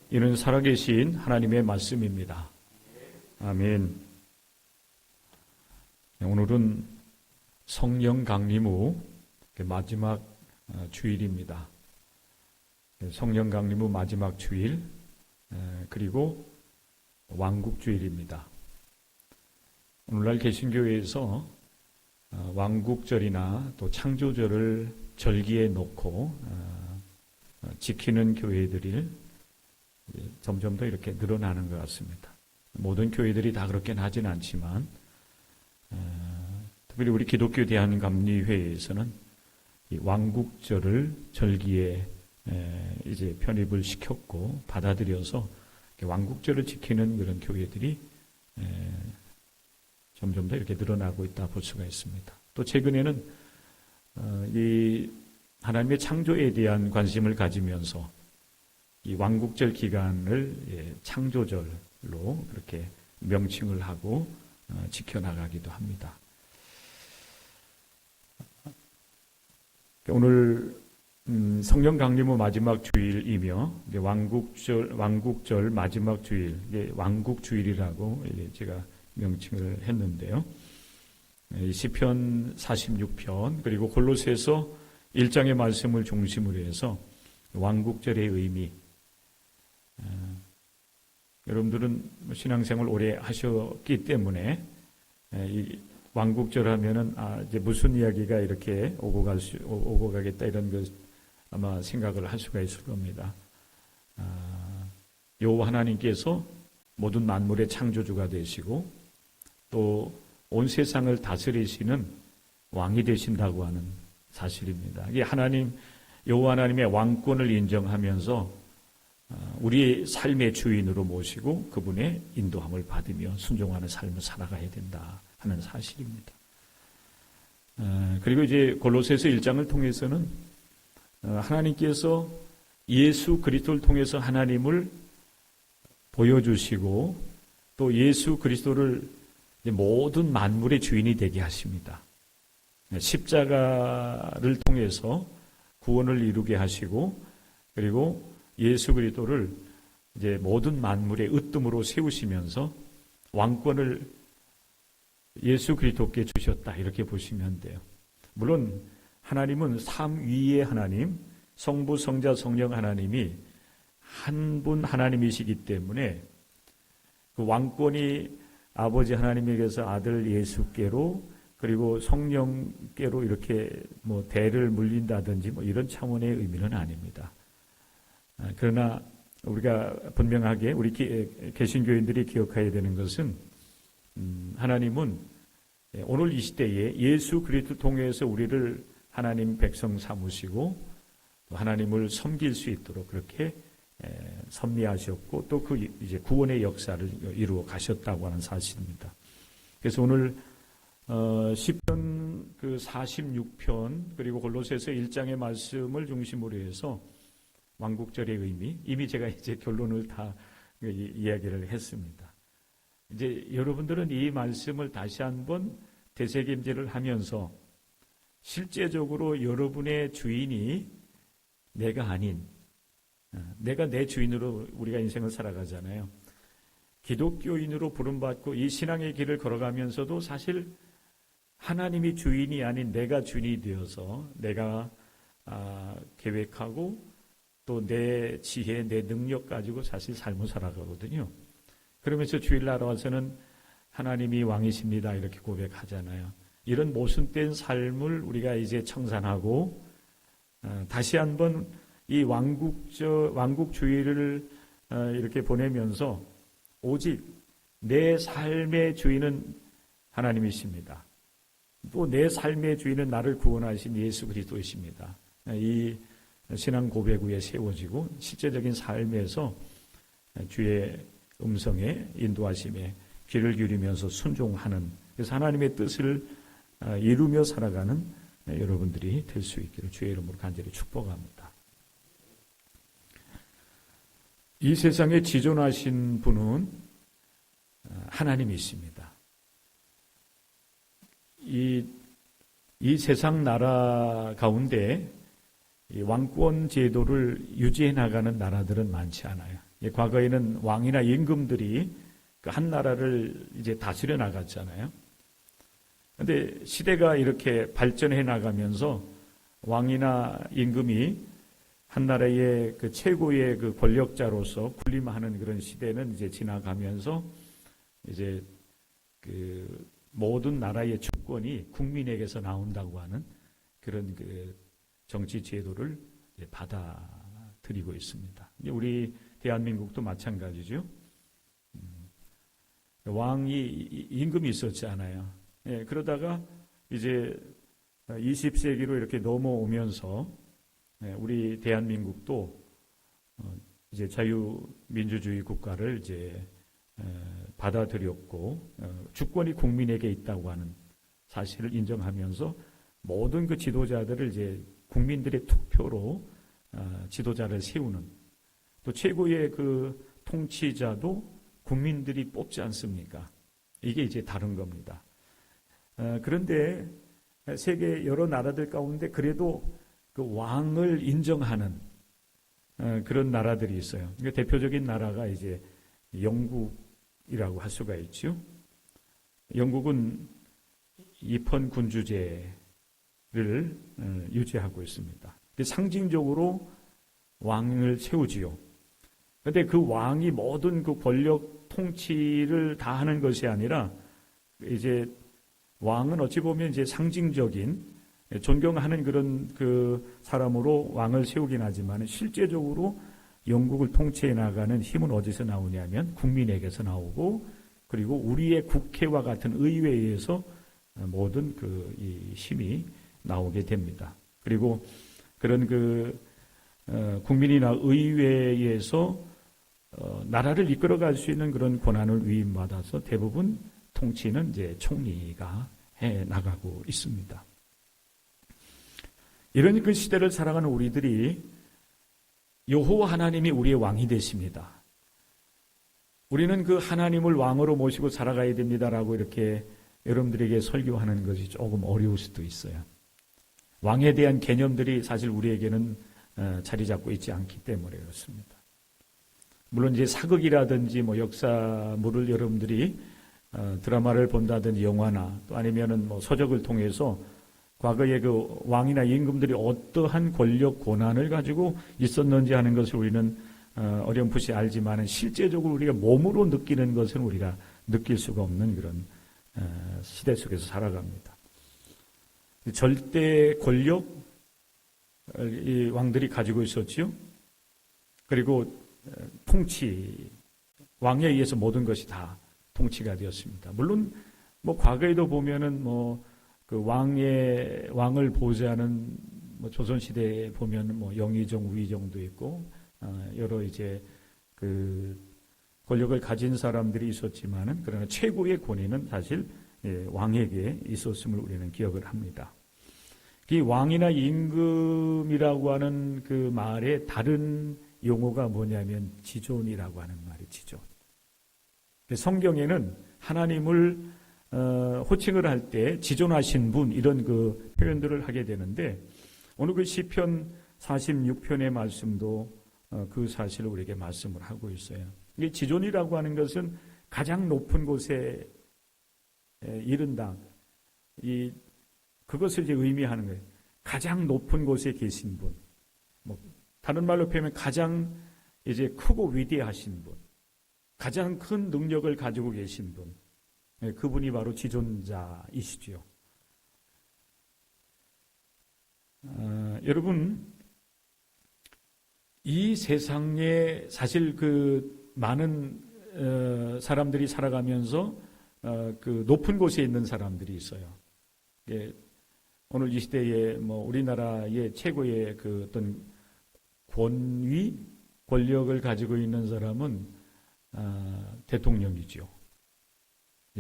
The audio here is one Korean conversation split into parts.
이는 살아계신 하나님의 말씀입니다. 아멘. 오늘은 성령 강림 후 마지막 주일입니다. 성령 강림 후 마지막 주일, 그리고 왕국주일입니다. 오늘날 개신교회에서 왕국절이나 또 창조절을 절기에 놓고 지키는 교회들이 점점 더 이렇게 늘어나는 것 같습니다. 모든 교회들이 다 그렇게는 하진 않지만, 특별히 우리 기독교 대한감리회에서는 이 왕국절을 절기에 이제 편입을 시켰고 받아들여서 왕국절을 지키는 그런 교회들이 점점 더 이렇게 늘어나고 있다 볼 수가 있습니다. 또 최근에는 이 하나님의 창조에 대한 관심을 가지면서 이 왕국절 기간을 창조절로 그렇게 명칭을 하고 지켜나가기도 합니다. 오늘 성령 강림 후 마지막 주일이며 왕국절 마지막 주일, 왕국주일이라고 제가 명칭을 했는데요. 시편 46편 그리고 골로새서 1장의 말씀을 중심으로 해서 왕국절의 의미, 여러분들은 신앙생활 오래 하셨기 때문에 이 왕국절 하면은 이제 무슨 이야기가 이렇게 오고 가겠다 이런 것 아마 생각을 할 수가 있을 겁니다. 여호와 하나님께서 모든 만물의 창조주가 되시고 또 온 세상을 다스리시는 왕이 되신다고 하는 사실입니다. 이게 여호와 하나님의 왕권을 인정하면서 우리의 삶의 주인으로 모시고 그분의 인도함을 받으며 순종하는 삶을 살아가야 된다 하는 사실입니다. 그리고 이제 골로새서 1장을 통해서는 하나님께서 예수 그리스도를 통해서 하나님을 보여주시고 또 예수 그리스도를 모든 만물의 주인이 되게 하십니다. 십자가를 통해서 구원을 이루게 하시고 그리고 예수 그리스도를 이제 모든 만물의 으뜸으로 세우시면서 왕권을 예수 그리스도께 주셨다 이렇게 보시면 돼요. 물론 하나님은 삼위의 하나님, 성부, 성자, 성령 하나님이 한 분 하나님이시기 때문에 그 왕권이 아버지 하나님에게서 아들 예수께로 그리고 성령께로 이렇게 대를 물린다든지 이런 차원의 의미는 아닙니다. 그러나 우리가 분명하게 우리 개신교인들이 기억해야 되는 것은 하나님은 오늘 이 시대에 예수 그리스도 통해서 우리를 하나님 백성 삼으시고 하나님을 섬길 수 있도록 그렇게 섭리하셨고 또 그 이제 구원의 역사를 이루어 가셨다고 하는 사실입니다. 그래서 오늘 시편 46편 그리고 골로새서 1장의 말씀을 중심으로 해서 왕국절의 의미, 이미 제가 이제 결론을 다 이야기를 했습니다. 이제 여러분들은 이 말씀을 다시 한번 되새김질을 하면서 실제적으로 여러분의 주인이 내가 아닌, 내가 내 주인으로 우리가 인생을 살아가잖아요. 기독교인으로 부름받고 이 신앙의 길을 걸어가면서도 사실 하나님이 주인이 아닌 내가 주인이 되어서 내가 계획하고 또 내 지혜, 내 능력 가지고 사실 삶을 살아가거든요. 그러면서 주일날 와서는 하나님이 왕이십니다 이렇게 고백하잖아요. 이런 모순된 삶을 우리가 이제 청산하고 다시 한번 이 왕국주의를 이렇게 보내면서 오직 내 삶의 주인은 하나님이십니다. 또 내 삶의 주인은 나를 구원하신 예수 그리스도이십니다. 이 신앙 고백 위에 세워지고 실제적인 삶에서 주의 음성에 인도하심에 귀를 기울이면서 순종하는 그래서 하나님의 뜻을 이루며 살아가는 여러분들이 될 수 있기를 주의 이름으로 간절히 축복합니다. 이 세상에 지존하신 분은 하나님이십니다. 이 세상 나라 가운데 이 왕권 제도를 유지해 나가는 나라들은 많지 않아요. 과거에는 왕이나 임금들이 그 한 나라를 이제 다스려 나갔잖아요. 근데 시대가 이렇게 발전해 나가면서 왕이나 임금이 한 나라의 그 최고의 그 권력자로서 군림하는 그런 시대는 이제 지나가면서 이제 그 모든 나라의 주권이 국민에게서 나온다고 하는 그런 그 정치 제도를 받아들이고 있습니다. 우리 대한민국도 마찬가지죠. 왕이 임금이 있었지 않아요. 예, 그러다가 이제 20세기로 이렇게 넘어오면서 우리 대한민국도 이제 자유민주주의 국가를 이제 받아들였고 주권이 국민에게 있다고 하는 사실을 인정하면서 모든 그 지도자들을 이제 국민들의 투표로 지도자를 세우는 또 최고의 그 통치자도 국민들이 뽑지 않습니까? 이게 이제 다른 겁니다. 그런데 세계 여러 나라들 가운데 그래도 그 왕을 인정하는 그런 나라들이 있어요. 그러니까 대표적인 나라가 이제 영국이라고 할 수가 있죠. 영국은 입헌 군주제를 유지하고 있습니다. 상징적으로 왕을 세우지요. 그런데 그 왕이 모든 그 권력 통치를 다 하는 것이 아니라 이제 왕은 어찌 보면 이제 상징적인 존경하는 그런 그 사람으로 왕을 세우긴 하지만 실제적으로 영국을 통치해 나가는 힘은 어디서 나오냐면 국민에게서 나오고 그리고 우리의 국회와 같은 의회에서 모든 그 이 힘이 나오게 됩니다. 그리고 그런 그 국민이나 의회에서 나라를 이끌어갈 수 있는 그런 권한을 위임받아서 대부분 통치는 이제 총리가 해 나가고 있습니다. 이런 그 시대를 살아가는 우리들이 여호와 하나님이 우리의 왕이 되십니다. 우리는 그 하나님을 왕으로 모시고 살아가야 됩니다라고 이렇게 여러분들에게 설교하는 것이 조금 어려울 수도 있어요. 왕에 대한 개념들이 사실 우리에게는 자리 잡고 있지 않기 때문에 그렇습니다. 물론 이제 사극이라든지 뭐 역사물을 여러분들이 드라마를 본다든지 영화나 또 아니면은 뭐 서적을 통해서 과거에 그 왕이나 임금들이 어떠한 권력 권한을 가지고 있었는지 하는 것을 우리는 어렴풋이 알지만은 실제적으로 우리가 몸으로 느끼는 것은 우리가 느낄 수가 없는 그런 시대 속에서 살아갑니다. 절대 권력 이 왕들이 가지고 있었지요. 그리고 통치 왕에 의해서 모든 것이 다 통치가 되었습니다. 물론 뭐 과거에도 보면은 뭐 그 왕을 보좌하는 뭐 조선 시대에 보면 뭐 영의정, 우의정도 있고 여러 이제 그 권력을 가진 사람들이 있었지만은 그러나 최고의 권위는 사실 왕에게 있었음을 우리는 기억을 합니다. 이 왕이나 임금이라고 하는 그 말의 다른 용어가 뭐냐면 지존이라고 하는 말이 지존. 성경에는 하나님을 호칭을 할 때 지존하신 분 이런 그 표현들을 하게 되는데 오늘 그 시편 46편의 말씀도 그 사실을 우리에게 말씀을 하고 있어요. 이 지존이라고 하는 것은 가장 높은 곳에 이른다. 그것을 이제 의미하는 거예요. 가장 높은 곳에 계신 분. 뭐 다른 말로 표현하면 가장 이제 크고 위대하신 분. 가장 큰 능력을 가지고 계신 분. 그분이 바로 지존자이시죠. 여러분, 이 세상에 사실 그 많은 사람들이 살아가면서 그 높은 곳에 있는 사람들이 있어요. 오늘 이 시대에 뭐 우리나라의 최고의 그 어떤 권위, 권력을 가지고 있는 사람은 대통령이죠.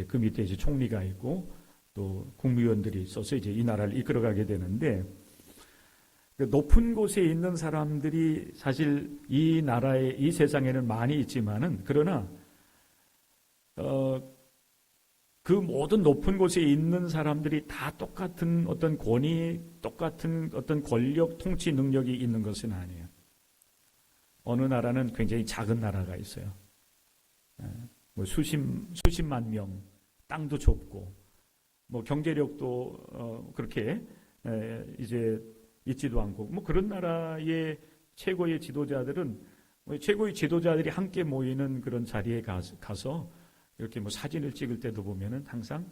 그 밑에 이제 총리가 있고 또 국무위원들이 있어서 이제 이 나라를 이끌어가게 되는데 그 높은 곳에 있는 사람들이 사실 이 나라에 이 세상에는 많이 있지만은 그러나 그 모든 높은 곳에 있는 사람들이 다 똑같은 어떤 권위, 똑같은 어떤 권력, 통치 능력이 있는 것은 아니에요. 어느 나라는 굉장히 작은 나라가 있어요. 뭐 수십만 명, 땅도 좁고, 뭐 경제력도 그렇게 이제 있지도 않고, 뭐 그런 나라의 최고의 지도자들은 최고의 지도자들이 함께 모이는 그런 자리에 가서 이렇게 뭐 사진을 찍을 때도 보면은 항상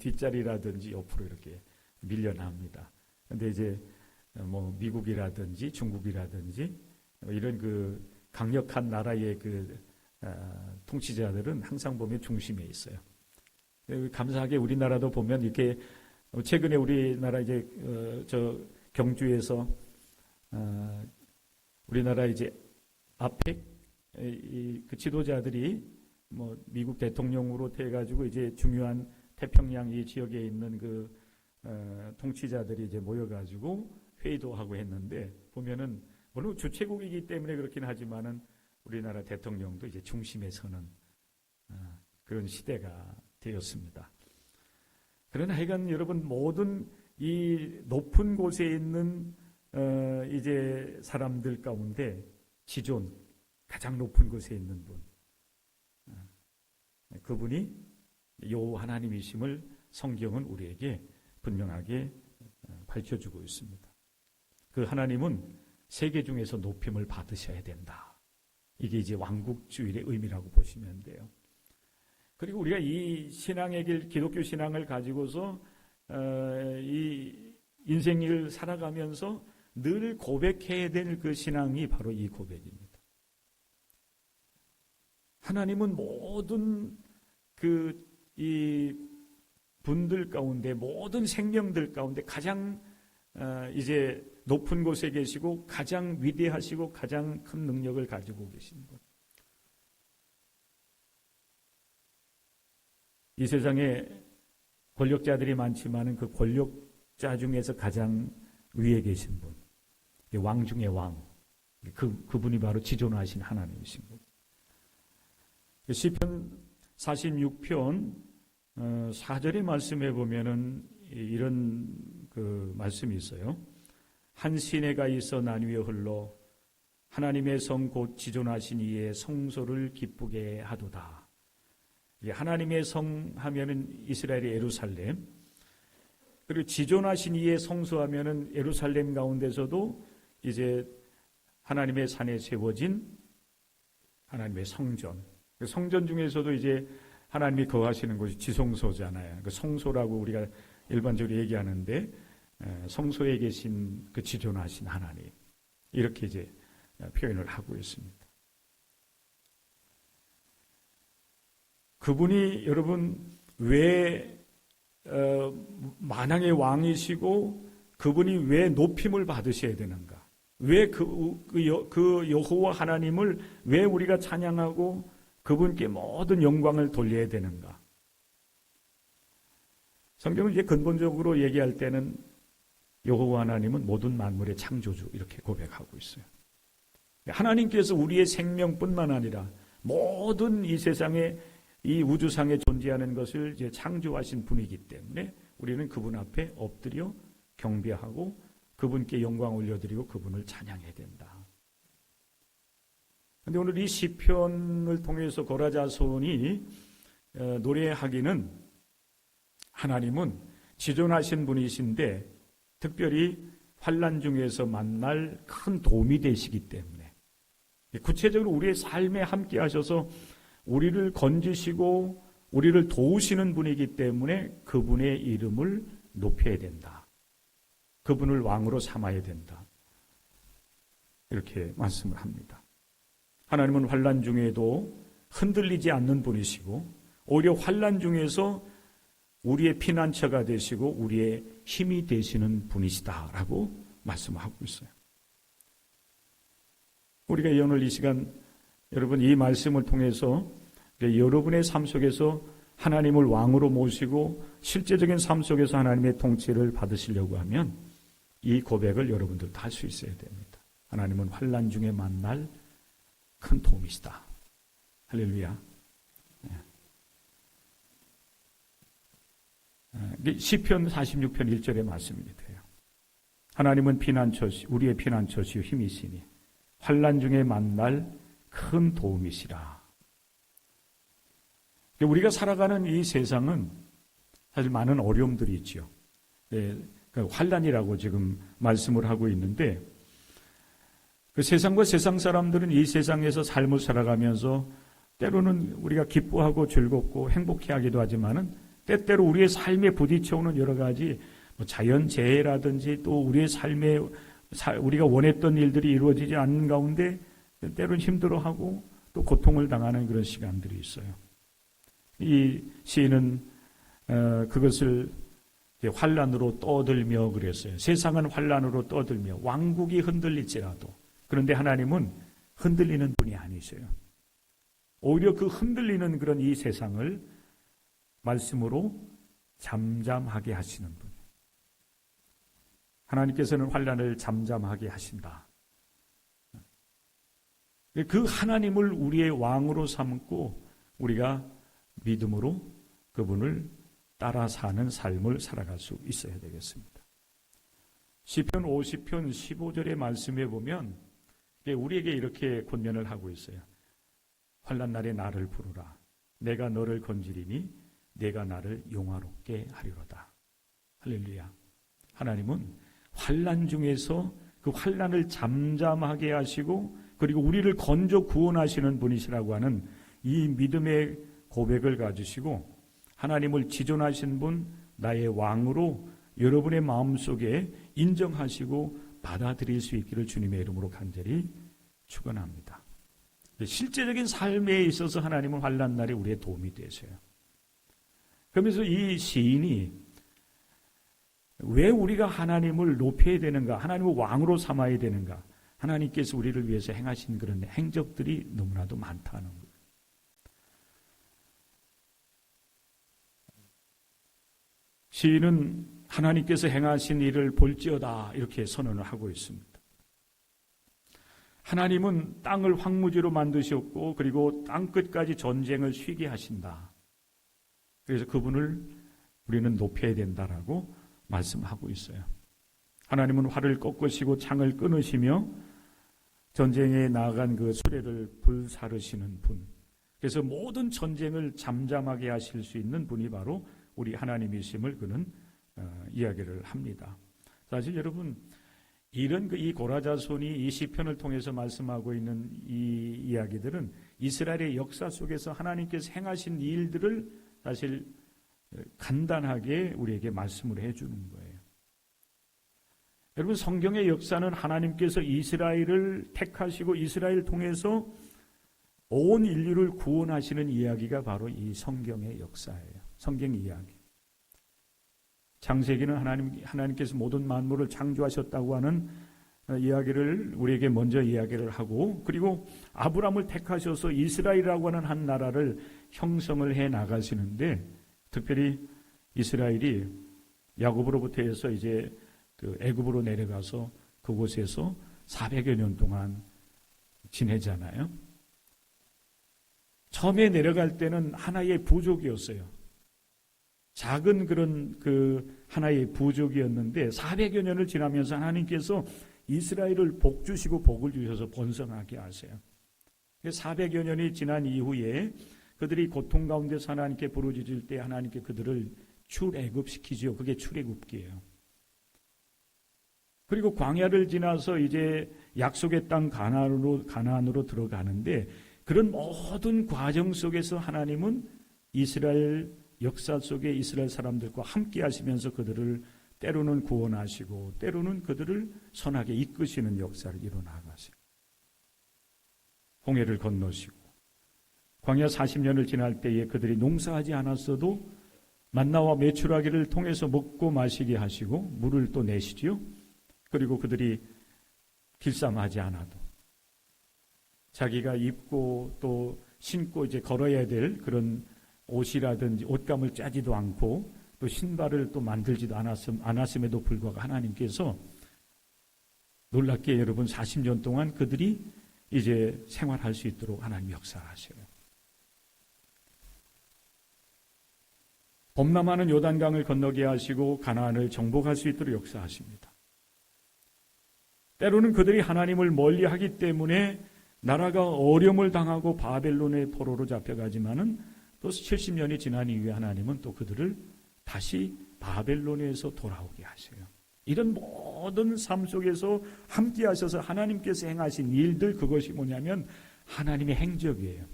뒷자리라든지 옆으로 이렇게 밀려납니다. 근데 이제 뭐 미국이라든지 중국이라든지 이런 그 강력한 나라의 그 통치자들은 항상 보면 중심에 있어요. 감사하게 우리나라도 보면 이렇게 최근에 우리나라 이제 저 경주에서 우리나라 이제 아펙 그 지도자들이 뭐 미국 대통령으로 해가지고 이제 중요한 태평양 이 지역에 있는 그 통치자들이 이제 모여가지고 회의도 하고 했는데 보면은 물론 주최국이기 때문에 그렇긴 하지만은 우리나라 대통령도 이제 중심에 서는 그런 시대가 되었습니다. 그러나 하여간 여러분 모든 이 높은 곳에 있는 이제 사람들 가운데 지존 가장 높은 곳에 있는 분 그분이 여호와 하나님이심을 성경은 우리에게 분명하게 밝혀주고 있습니다. 그 하나님은 세계 중에서 높임을 받으셔야 된다. 이게 이제 왕국주의의 의미라고 보시면 돼요. 그리고 우리가 이 신앙의 길, 기독교 신앙을 가지고서 이 인생을 살아가면서 늘 고백해야 될 그 신앙이 바로 이 고백입니다. 하나님은 모든 이 분들 가운데, 모든 생명들 가운데 가장 이제 높은 곳에 계시고 가장 위대하시고 가장 큰 능력을 가지고 계신 분. 이 세상에 권력자들이 많지만 그 권력자 중에서 가장 위에 계신 분, 왕 중의 왕, 그분이 바로 지존하신 하나님이신 분. 시편 46편 4절의 말씀에 보면은 이런 그 말씀이 있어요. 한 시내가 있어 난 위에 흘러 하나님의 성 곧 지존하신 이의 성소를 기쁘게 하도다. 하나님의 성 하면은 이스라엘의 예루살렘, 그리고 지존하신 이의 성소 하면은 예루살렘 가운데서도 이제 하나님의 산에 세워진 하나님의 성전. 성전 중에서도 이제 하나님이 거하시는 곳이 지성소잖아요. 그 성소라고 우리가 일반적으로 얘기하는데 성소에 계신 그 지존하신 하나님, 이렇게 이제 표현을 하고 있습니다. 그분이 여러분 왜 만왕의 왕이시고 그분이 왜 높임을 받으셔야 되는가? 왜 그 여호와 하나님을 왜 우리가 찬양하고 그분께 모든 영광을 돌려야 되는가? 성경은 이제 근본적으로 얘기할 때는 여호와 하나님은 모든 만물의 창조주 이렇게 고백하고 있어요. 하나님께서 우리의 생명뿐만 아니라 모든 이 세상에 이 우주상에 존재하는 것을 이제 창조하신 분이기 때문에 우리는 그분 앞에 엎드려 경배하고 그분께 영광 올려드리고 그분을 찬양해야 된다. 그런데 오늘 이 시편을 통해서 고라자손이 노래하기는 하나님은 지존하신 분이신데 특별히 환난 중에서 만날 큰 도움이 되시기 때문에 구체적으로 우리의 삶에 함께 하셔서 우리를 건지시고 우리를 도우시는 분이기 때문에 그분의 이름을 높여야 된다. 그분을 왕으로 삼아야 된다. 이렇게 말씀을 합니다. 하나님은 환난 중에도 흔들리지 않는 분이시고 오히려 환난 중에서 우리의 피난처가 되시고 우리의 힘이 되시는 분이시다라고 말씀하고 있어요. 우리가 오늘 이 시간 여러분 이 말씀을 통해서 여러분의 삶 속에서 하나님을 왕으로 모시고 실제적인 삶 속에서 하나님의 통치를 받으시려고 하면 이 고백을 여러분들도 할 수 있어야 됩니다. 하나님은 환난 중에 만날 큰 도움이시다. 할렐루야. 시편 46편 1절의 말씀이 돼요. 하나님은 피난처시 우리의 피난처시요 힘이시니 환난 중에 만날 큰 도움이시라. 우리가 살아가는 이 세상은 사실 많은 어려움들이 있죠. 네, 그 환난이라고 지금 말씀을 하고 있는데, 그 세상과 세상 사람들은 이 세상에서 삶을 살아가면서 때로는 우리가 기뻐하고 즐겁고 행복해하기도 하지만은 때때로 우리의 삶에 부딪혀오는 여러 가지 자연재해라든지 또 우리의 삶에 우리가 원했던 일들이 이루어지지 않는 가운데 때로는 힘들어하고 또 고통을 당하는 그런 시간들이 있어요. 이 시인은 그것을 환난으로 떠들며 그랬어요. 세상은 환난으로 떠들며 왕국이 흔들릴지라도, 그런데 하나님은 흔들리는 분이 아니세요. 오히려 그 흔들리는 그런 이 세상을 말씀으로 잠잠하게 하시는 분. 하나님께서는 환난을 잠잠하게 하신다. 그 하나님을 우리의 왕으로 삼고 우리가 믿음으로 그분을 따라 사는 삶을 살아갈 수 있어야 되겠습니다. 시편 50편 15절의 말씀에 보면 우리에게 이렇게 권면을 하고 있어요. 환난 날에 나를 부르라. 내가 너를 건지리니 내가 나를 용화롭게 하리로다. 할렐루야. 하나님은 환난 중에서 그 환난을 잠잠하게 하시고 그리고 우리를 건져 구원하시는 분이시라고 하는 이 믿음의 고백을 가지시고 하나님을 지존하신 분, 나의 왕으로 여러분의 마음속에 인정하시고 받아들일 수 있기를 주님의 이름으로 간절히 축원합니다. 실제적인 삶에 있어서 하나님은 환난 날에 우리의 도움이 되세요. 그러면서 이 시인이 왜 우리가 하나님을 높여야 되는가, 하나님을 왕으로 삼아야 되는가, 하나님께서 우리를 위해서 행하신 그런 행적들이 너무나도 많다는 거예요. 시인은 하나님께서 행하신 일을 볼지어다 이렇게 선언을 하고 있습니다. 하나님은 땅을 황무지로 만드셨고 그리고 땅끝까지 전쟁을 쉬게 하신다. 그래서 그분을 우리는 높여야 된다라고 말씀하고 있어요. 하나님은 활을 꺾으시고 창을 끊으시며 전쟁에 나아간 그 수레를 불사르시는 분. 그래서 모든 전쟁을 잠잠하게 하실 수 있는 분이 바로 우리 하나님이심을 그는 이야기를 합니다. 사실 여러분 이런 이 고라자손이 이 시편을 통해서 말씀하고 있는 이 이야기들은 이스라엘의 역사 속에서 하나님께서 행하신 일들을 사실 간단하게 우리에게 말씀을 해주는 거예요. 여러분 성경의 역사는 하나님께서 이스라엘을 택하시고 이스라엘을 통해서 온 인류를 구원하시는 이야기가 바로 이 성경의 역사예요. 성경 이야기. 창세기는 하나님께서 모든 만물을 창조하셨다고 하는 이야기를 우리에게 먼저 이야기를 하고 그리고 아브라함을 택하셔서 이스라엘이라고 하는 한 나라를 형성을 해 나가시는데 특별히 이스라엘이 야곱으로부터 해서 이제 그 애굽으로 내려가서 그곳에서 400여 년 동안 지내잖아요. 처음에 내려갈 때는 하나의 부족이었어요. 작은 그런 그 하나의 부족이었는데 400여 년을 지나면서 하나님께서 이스라엘을 복 주시고 복을 주셔서 번성하게 하세요. 400여 년이 지난 이후에 그들이 고통 가운데서 하나님께 부르짖을 때 하나님께 그들을 출애굽시키지요. 그게 출애굽기예요. 그리고 광야를 지나서 이제 약속의 땅 가나안으로 들어가는데 그런 모든 과정 속에서 하나님은 이스라엘 역사 속에 이스라엘 사람들과 함께 하시면서 그들을 때로는 구원하시고 때로는 그들을 선하게 이끄시는 역사를 이뤄나가세요. 홍해를 건너시고 광야 40년을 지날 때에 그들이 농사하지 않았어도 만나와 메추라기를 통해서 먹고 마시게 하시고 물을 또 내시지요. 그리고 그들이 길쌈하지 않아도 자기가 입고 또 신고 이제 걸어야 될 그런 옷이라든지 옷감을 짜지도 않고 또 신발을 또 만들지도 않았음에도 불구하고 하나님께서 놀랍게 여러분 40년 동안 그들이 이제 생활할 수 있도록 하나님 역사하셔요. 범람하는 요단강을 건너게 하시고 가나안을 정복할 수 있도록 역사하십니다. 때로는 그들이 하나님을 멀리하기 때문에 나라가 어려움을 당하고 바벨론의 포로로 잡혀가지만은 또 70년이 지난 이후에 하나님은 또 그들을 다시 바벨론에서 돌아오게 하셔요. 이런 모든 삶 속에서 함께 하셔서 하나님께서 행하신 일들, 그것이 뭐냐면 하나님의 행적이에요.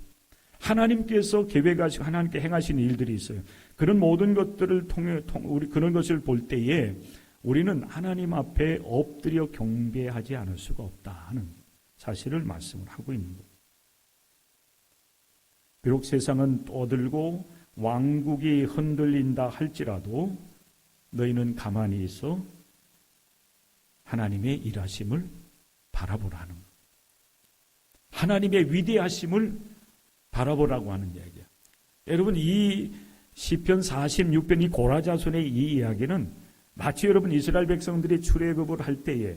하나님께서 계획하시고 하나님께 행하신 일들이 있어요. 그런 모든 것들을 통해 우리 그런 것을 볼 때에 우리는 하나님 앞에 엎드려 경배하지 않을 수가 없다 하는 사실을 말씀을 하고 있는 거예요. 비록 세상은 떠들고 왕국이 흔들린다 할지라도 너희는 가만히 있어 하나님의 일하심을 바라보라는 거예요. 하나님의 위대하심을 바라보라고 하는 이야기야. 여러분, 이 시편 46편 이 고라자손의 이 이야기는 마치 여러분 이스라엘 백성들이 출애굽을 할 때에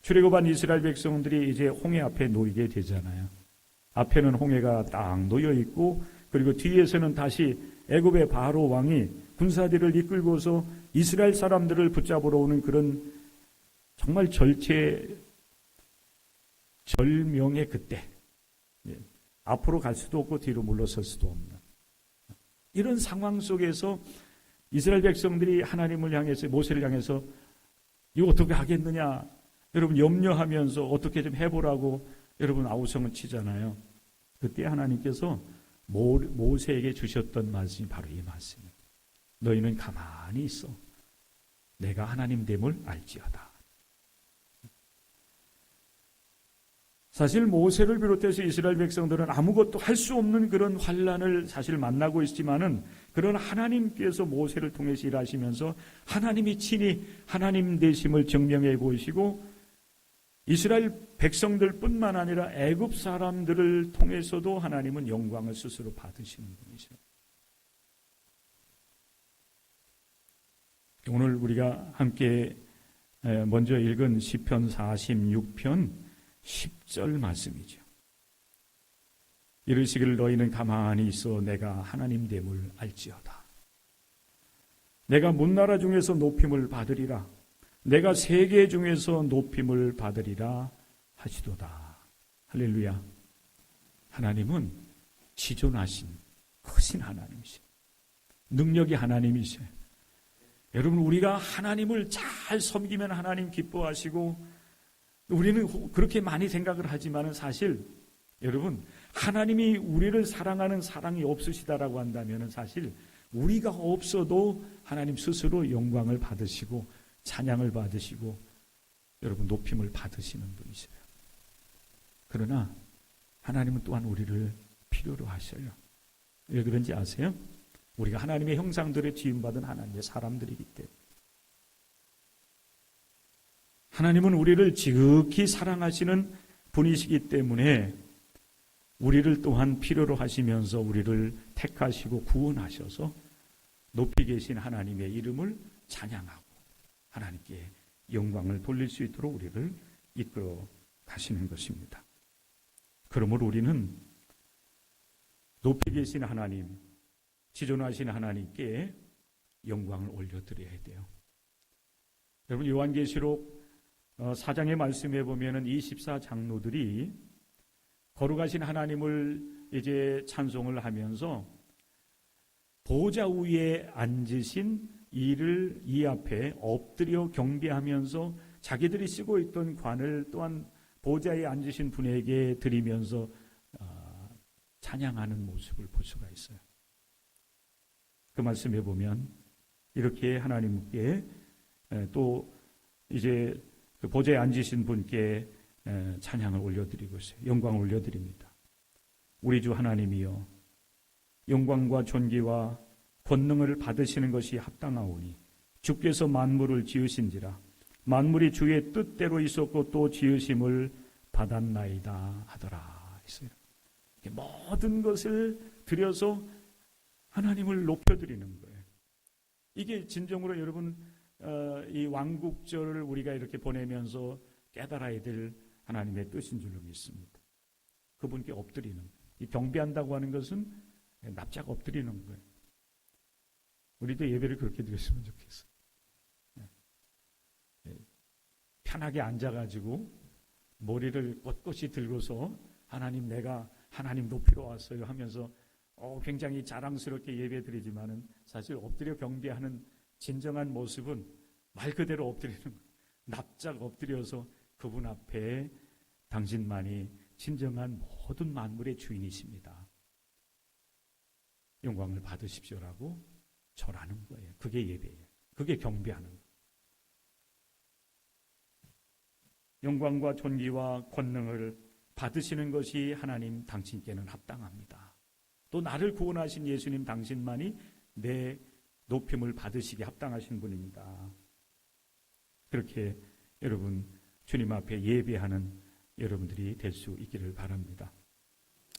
출애굽한 이스라엘 백성들이 이제 홍해 앞에 놓이게 되잖아요. 앞에는 홍해가 딱 놓여 있고 그리고 뒤에서는 다시 애굽의 바로 왕이 군사들을 이끌고서 이스라엘 사람들을 붙잡으러 오는 그런 정말 절명의 그때, 앞으로 갈 수도 없고 뒤로 물러설 수도 없는 이런 상황 속에서 이스라엘 백성들이 하나님을 향해서, 모세를 향해서 이거 어떻게 하겠느냐 여러분 염려하면서 어떻게 좀 해보라고 여러분 아우성을 치잖아요. 그때 하나님께서 모세에게 주셨던 말씀이 바로 이 말씀이에요. 너희는 가만히 있어 내가 하나님 됨을 알지어다. 사실 모세를 비롯해서 이스라엘 백성들은 아무것도 할 수 없는 그런 환난을 사실 만나고 있지만은 그런 하나님께서 모세를 통해서 일하시면서 하나님이 친히 하나님 되심을 증명해 보이시고 이스라엘 백성들뿐만 아니라 애굽 사람들을 통해서도 하나님은 영광을 스스로 받으시는 분이죠. 오늘 우리가 함께 먼저 읽은 시편 46편 10절 말씀이죠. 이르시기를 너희는 가만히 있어 내가 하나님 됨을 알지어다. 내가 문나라 중에서 높임을 받으리라. 내가 세계 중에서 높임을 받으리라 하시도다. 할렐루야. 하나님은 지존하신 크신 하나님이세요. 능력이 하나님이세요. 여러분, 우리가 하나님을 잘 섬기면 하나님 기뻐하시고 우리는 그렇게 많이 생각을 하지만 사실 여러분 하나님이 우리를 사랑하는 사랑이 없으시다라고 한다면 사실 우리가 없어도 하나님 스스로 영광을 받으시고 찬양을 받으시고 여러분 높임을 받으시는 분이세요. 그러나 하나님은 또한 우리를 필요로 하셔요. 왜 그런지 아세요? 우리가 하나님의 형상들에 지음받은 하나님의 사람들이기 때문에. 하나님은 우리를 지극히 사랑하시는 분이시기 때문에 우리를 또한 필요로 하시면서 우리를 택하시고 구원하셔서 높이 계신 하나님의 이름을 찬양하고 하나님께 영광을 돌릴 수 있도록 우리를 이끌어 가시는 것입니다. 그러므로 우리는 높이 계신 하나님, 지존하신 하나님께 영광을 올려드려야 돼요. 여러분, 요한계시록 4장의 말씀에 보면은 24장로들이 거룩하신 하나님을 이제 찬송을 하면서 보좌 위에 앉으신 이를 이 앞에 엎드려 경배하면서 자기들이 쓰고 있던 관을 또한 보좌에 앉으신 분에게 드리면서 찬양하는 모습을 볼 수가 있어요. 그 말씀에 보면 이렇게 하나님께 또 이제 그 보좌에 앉으신 분께 찬양을 올려드리고 있어요. 영광을 올려드립니다. 우리 주 하나님이여, 영광과 존귀와 권능을 받으시는 것이 합당하오니 주께서 만물을 지으신지라 만물이 주의 뜻대로 있었고 또 지으심을 받았나이다 하더라 했어요. 모든 것을 들여서 하나님을 높여드리는 거예요. 이게 진정으로 여러분 이 왕국절을 우리가 이렇게 보내면서 깨달아야 될 하나님의 뜻인 줄로 믿습니다. 그분께 엎드리는, 이 경배한다고 하는 것은 납작 엎드리는 거예요. 우리도 예배를 그렇게 드렸으면 좋겠어요. 편하게 앉아가지고 머리를 꼿꼿이 들고서 하나님, 내가 하나님 높이러 왔어요 하면서 굉장히 자랑스럽게 예배드리지만은 사실 엎드려 경배하는 진정한 모습은 말 그대로 엎드리는 거예요. 납작 엎드려서 그분 앞에 당신만이 진정한 모든 만물의 주인이십니다, 영광을 받으십시오라고 절하는 거예요. 그게 예배예요. 그게 경배하는 거예요. 영광과 존귀와 권능을 받으시는 것이 하나님 당신께는 합당합니다. 또 나를 구원하신 예수님 당신만이 내 높임을 받으시기 합당하신 분입니다. 그렇게 여러분 주님 앞에 예배하는 여러분들이 될 수 있기를 바랍니다.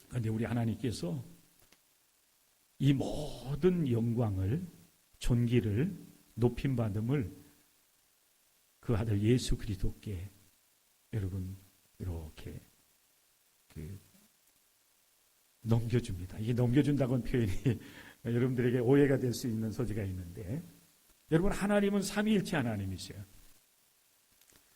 그런데 우리 하나님께서 이 모든 영광을, 존귀를, 높임받음을 그 아들 예수 그리스도께 여러분 이렇게 넘겨줍니다. 이게 넘겨준다고는 표현이 여러분들에게 오해가 될 수 있는 소지가 있는데, 여러분 하나님은 삼위일체 하나님이세요.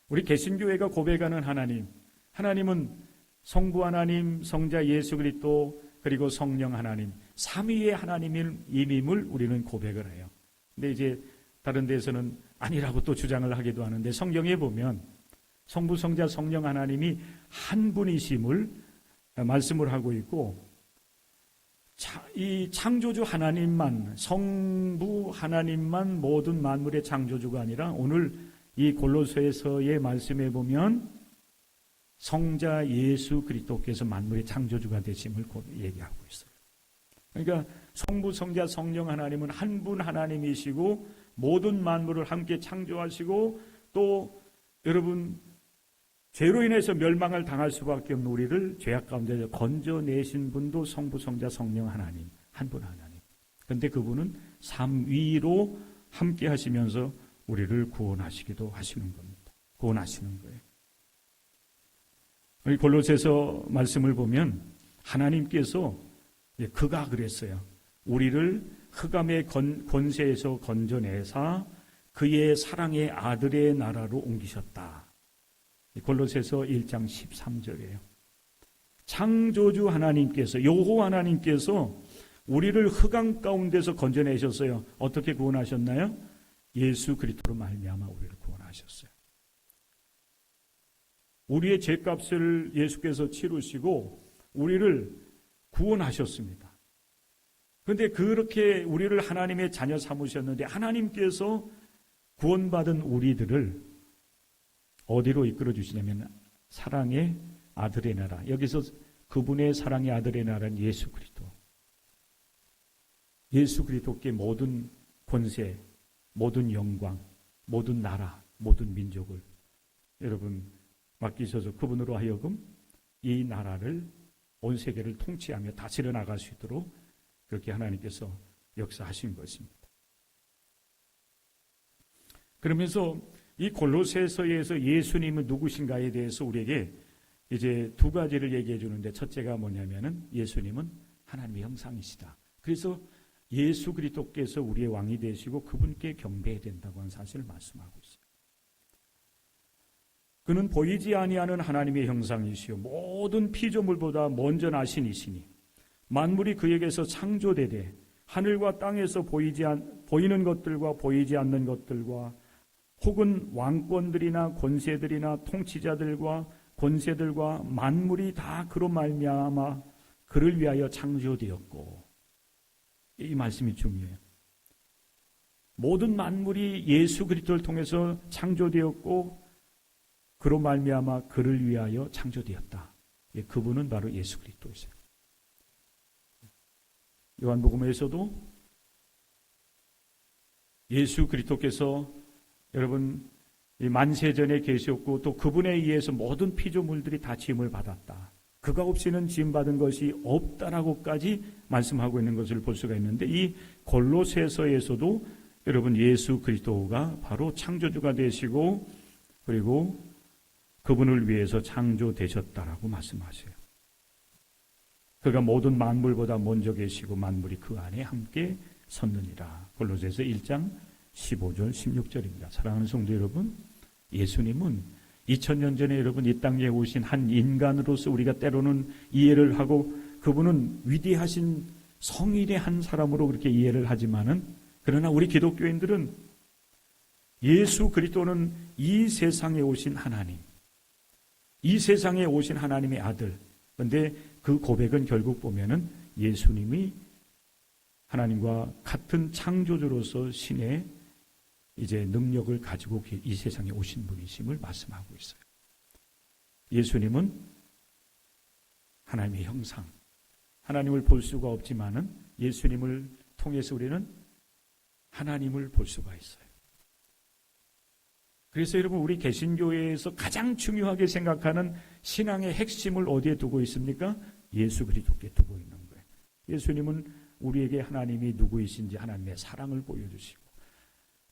우리 개신교회가 고백하는 하나님은 성부 하나님, 성자 예수 그리스도, 그리고 성령 하나님, 삼위의 하나님임을 우리는 고백을 해요. 근데 이제 다른 데서는 아니라고 또 주장을 하기도 하는데, 성경에 보면 성부, 성자, 성령 하나님이 한 분이심을 말씀을 하고 있고, 이 창조주 하나님만, 성부 하나님만 모든 만물의 창조주가 아니라 오늘 이 골로새서의 말씀에 보면 성자 예수 그리스도께서 만물의 창조주가 되심을 얘기하고 있어요. 그러니까 성부, 성자, 성령 하나님은 한 분 하나님이시고 모든 만물을 함께 창조하시고, 또 여러분 죄로 인해서 멸망을 당할 수밖에 없는 우리를 죄악 가운데서 건져내신 분도 성부, 성자, 성령 하나님, 한 분 하나님. 그런데 그분은 삼위로 함께 하시면서 우리를 구원하시기도 하시는 겁니다. 구원하시는 거예요. 우리 골로새서 말씀을 보면 하나님께서 그가 그랬어요. 우리를 흑암의 권세에서 건져내사 그의 사랑의 아들의 나라로 옮기셨다. 골로새서 1장 13절이에요. 창조주 하나님께서, 여호와 하나님께서 우리를 흑암 가운데서 건져내셨어요. 어떻게 구원하셨나요? 예수 그리스도로 말미암아 우리를 구원하셨어요. 우리의 죄값을 예수께서 치르시고 우리를 구원하셨습니다. 그런데 그렇게 우리를 하나님의 자녀 삼으셨는데, 하나님께서 구원받은 우리들을 어디로 이끌어 주시냐면 사랑의 아들의 나라. 여기서 그분의 사랑의 아들의 나라는 예수 그리스도. 예수 그리스도께 모든 권세, 모든 영광, 모든 나라, 모든 민족을 여러분 맡기셔서 그분으로 하여금 이 나라를, 온 세계를 통치하며 다스려 나갈 수 있도록 그렇게 하나님께서 역사하신 것입니다. 그러면서 이 골로새서에서 예수님은 누구신가에 대해서 우리에게 이제 두 가지를 얘기해 주는데, 첫째가 뭐냐면은 예수님은 하나님의 형상이시다. 그래서 예수 그리스도께서 우리의 왕이 되시고 그분께 경배해야 된다고 하는 사실을 말씀하고 있어요. 그는 보이지 아니하는 하나님의 형상이시요 모든 피조물보다 먼저 나신 이시니 만물이 그에게서 창조되되 하늘과 땅에서 보이는 것들과 보이지 않는 것들과 혹은 왕권들이나 권세들이나 통치자들과 권세들과 만물이 다 그로 말미암아 그를 위하여 창조되었고, 이 말씀이 중요해요. 모든 만물이 예수 그리스도를 통해서 창조되었고 그로 말미암아 그를 위하여 창조되었다. 그분은 바로 예수 그리스도이세요. 요한복음에서도 예수 그리스도께서 여러분 이 만세전에 계셨고 또 그분에 의해서 모든 피조물들이 다 지음을 받았다. 그가 없이는 지음받은 것이 없다라고까지 말씀하고 있는 것을 볼 수가 있는데, 이 골로새서에서도 여러분 예수 그리스도가 바로 창조주가 되시고 그리고 그분을 위해서 창조되셨다라고 말씀하세요. 그가 모든 만물보다 먼저 계시고 만물이 그 안에 함께 섰느니라. 골로새서 1장 15절 16절입니다. 사랑하는 성도 여러분, 예수님은 2000년 전에 여러분 이 땅에 오신 한 인간으로서 우리가 때로는 이해를 하고 그분은 위대하신 성인의 한 사람으로 그렇게 이해를 하지만은 그러나 우리 기독교인들은 예수 그리스도는 이 세상에 오신 하나님, 이 세상에 오신 하나님의 아들. 그런데 그 고백은 결국 보면은 예수님이 하나님과 같은 창조주로서 신의 이제 능력을 가지고 이 세상에 오신 분이심을 말씀하고 있어요. 예수님은 하나님의 형상, 하나님을 볼 수가 없지만은 예수님을 통해서 우리는 하나님을 볼 수가 있어요. 그래서 여러분 우리 개신교회에서 가장 중요하게 생각하는 신앙의 핵심을 어디에 두고 있습니까? 예수 그리스도께 두고 있는 거예요. 예수님은 우리에게 하나님이 누구이신지 하나님의 사랑을 보여주시고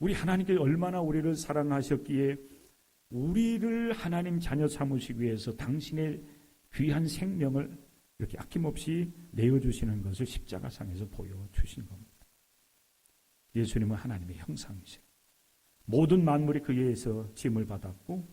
우리 하나님께 얼마나 우리를 사랑하셨기에 우리를 하나님 자녀 삼으시기 위해서 당신의 귀한 생명을 이렇게 아낌없이 내어주시는 것을 십자가상에서 보여주신 겁니다. 예수님은 하나님의 형상이세요. 모든 만물이 그에 의해서 지음을 받았고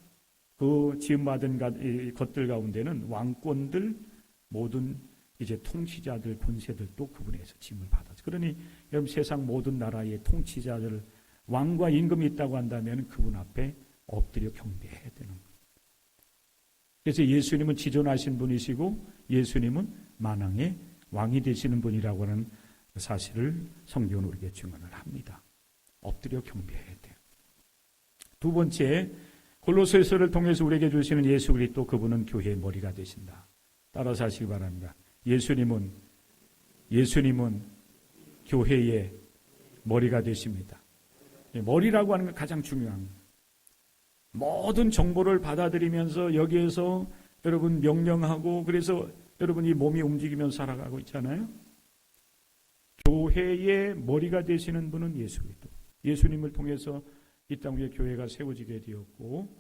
그 지음받은 것들 가운데는 왕권들, 모든 이제 통치자들, 권세들도 그분에서 지음을 받았죠. 그러니 여러분 세상 모든 나라의 통치자들, 왕과 임금이 있다고 한다면 그분 앞에 엎드려 경배해야 되는 거예요. 그래서 예수님은 지존하신 분이시고 예수님은 만왕의 왕이 되시는 분이라고 하는 사실을 성경은 우리에게 증언을 합니다. 엎드려 경배해야 돼요. 두 번째, 골로새서를 통해서 우리에게 주시는 예수 그리스도, 그분은 교회의 머리가 되신다. 따라서 하시기 바랍니다. 예수님은 교회의 머리가 되십니다. 머리라고 하는 건 가장 중요한 거예요. 모든 정보를 받아들이면서 여기에서 여러분 명령하고 그래서 여러분 이 몸이 움직이면서 살아가고 있잖아요. 교회의 머리가 되시는 분은 예수 그리스도. 예수님을 통해서 이 땅 위에 교회가 세워지게 되었고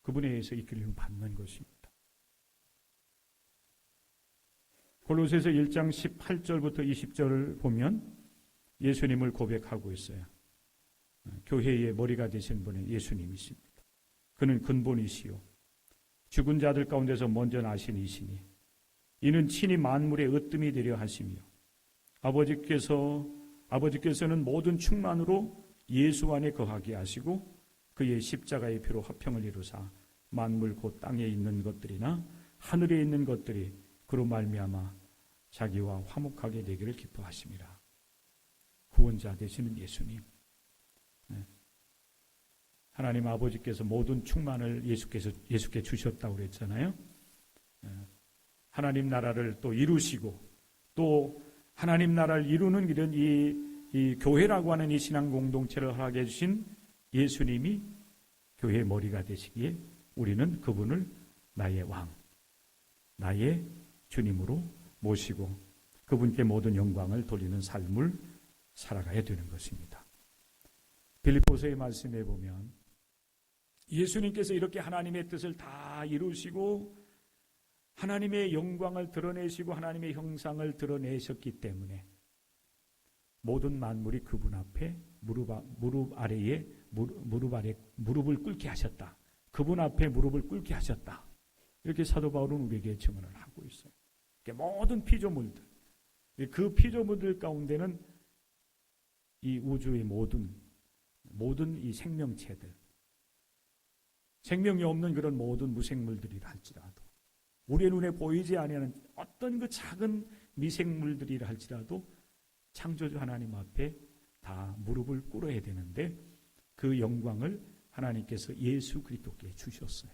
그분에 의해서 이끌림을 받는 것입니다. 골로새서 1장 18절부터 20절을 보면 예수님을 고백하고 있어요. 교회의 머리가 되신 분은 예수님이십니다. 그는 근본이시요 죽은 자들 가운데서 먼저 나신 이시니 이는 친히 만물의 으뜸이 되려 하시며 아버지께서는 모든 충만으로 예수 안에 거하게 하시고 그의 십자가의 피로 화평을 이루사 만물 곧 땅에 있는 것들이나 하늘에 있는 것들이 그로 말미암아 자기와 화목하게 되기를 기뻐하심이라. 구원자 되시는 예수님. 하나님 아버지께서 모든 충만을 예수께 주셨다고 그랬잖아요. 하나님 나라를 또 이루시고 또 하나님 나라를 이루는 이런 이 교회라고 하는 이 신앙 공동체를 허락해 주신 예수님이 교회의 머리가 되시기에 우리는 그분을 나의 왕, 나의 주님으로 모시고 그분께 모든 영광을 돌리는 삶을 살아가야 되는 것입니다. 빌립보서의 말씀에 보면 예수님께서 이렇게 하나님의 뜻을 다 이루시고 하나님의 영광을 드러내시고 하나님의 형상을 드러내셨기 때문에 모든 만물이 그분 앞에 무릎 아래 무릎을 꿇게 하셨다. 그분 앞에 무릎을 꿇게 하셨다. 이렇게 사도 바울은 우리에게 증언을 하고 있어요. 모든 피조물들, 그 피조물들 가운데는 이 우주의 모든 이 생명체들, 생명이 없는 그런 모든 무생물들이라 할지라도 우리의 눈에 보이지 아니하는 어떤 그 작은 미생물들이라 할지라도 창조주 하나님 앞에 다 무릎을 꿇어야 되는데 그 영광을 하나님께서 예수 그리스도께 주셨어요.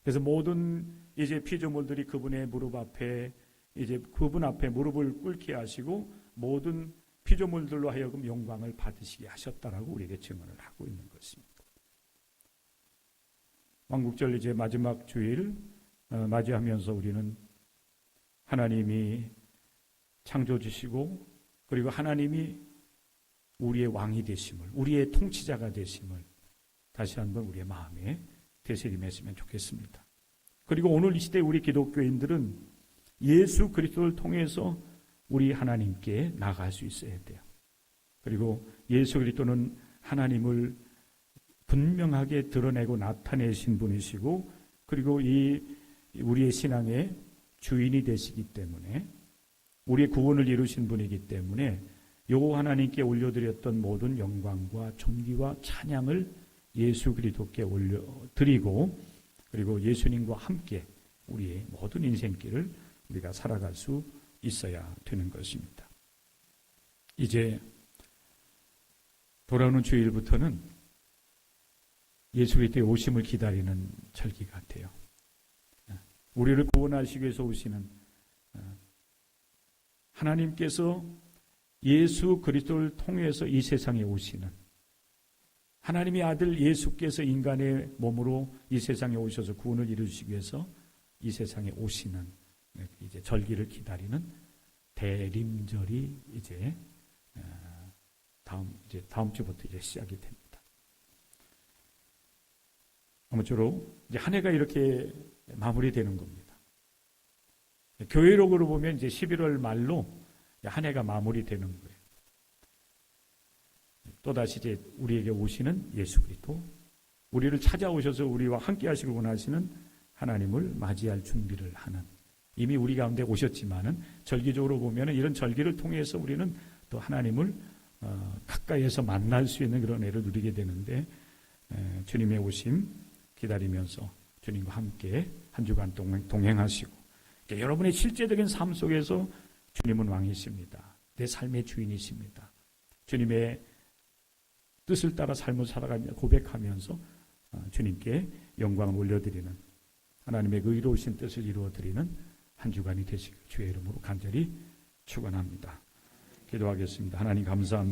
그래서 모든 이제 피조물들이 그분의 무릎 앞에 이제 그분 앞에 무릎을 꿇게 하시고 모든 피조물들로 하여금 영광을 받으시게 하셨다라고 우리에게 증언을 하고 있는 것입니다. 왕국절 이제 마지막 주일 맞이하면서 우리는 하나님이 창조주시고 그리고 하나님이 우리의 왕이 되심을, 우리의 통치자가 되심을 다시 한번 우리의 마음에 되새김했으면 좋겠습니다. 그리고 오늘 이 시대 우리 기독교인들은 예수 그리스도를 통해서 우리 하나님께 나아갈 수 있어야 돼요. 그리고 예수 그리스도는 하나님을 분명하게 드러내고 나타내신 분이시고, 그리고 이 우리의 신앙의 주인이 되시기 때문에, 우리의 구원을 이루신 분이기 때문에 요 하나님께 올려드렸던 모든 영광과 존귀와 찬양을 예수 그리스도께 올려드리고, 그리고 예수님과 함께 우리의 모든 인생길을 우리가 살아갈 수 있어야 되는 것입니다. 이제 돌아오는 주일부터는 예수 그리스도의 오심을 기다리는 절기 같아요. 우리를 구원하시기 위해서 오시는 하나님께서 예수 그리스도를 통해서 이 세상에 오시는 하나님의 아들 예수께서 인간의 몸으로 이 세상에 오셔서 구원을 이루시기 위해서 이 세상에 오시는 이제 절기를 기다리는 대림절이 이제 다음 주부터 이제 시작이 됩니다. 아무쪼록 이제 한 해가 이렇게 마무리되는 겁니다. 교회력으로 보면 이제 11월 말로 한 해가 마무리되는 거예요. 또다시 이제 우리에게 오시는 예수 그리스도, 우리를 찾아오셔서 우리와 함께 하시길 원하시는 하나님을 맞이할 준비를 하는, 이미 우리 가운데 오셨지만은 절기적으로 보면은 이런 절기를 통해서 우리는 또 하나님을 가까이에서 만날 수 있는 그런 애를 누리게 되는데, 주님의 오심 기다리면서 주님과 함께 한 주간 동행하시고, 여러분의 실제적인 삶 속에서 주님은 왕이십니다. 내 삶의 주인이십니다. 주님의 뜻을 따라 삶을 살아가며 고백하면서 주님께 영광을 올려드리는, 하나님의 그 의로우신 뜻을 이루어드리는 한 주간이 되시길 주의 이름으로 간절히 축원합니다. 기도하겠습니다. 하나님 감사합니다.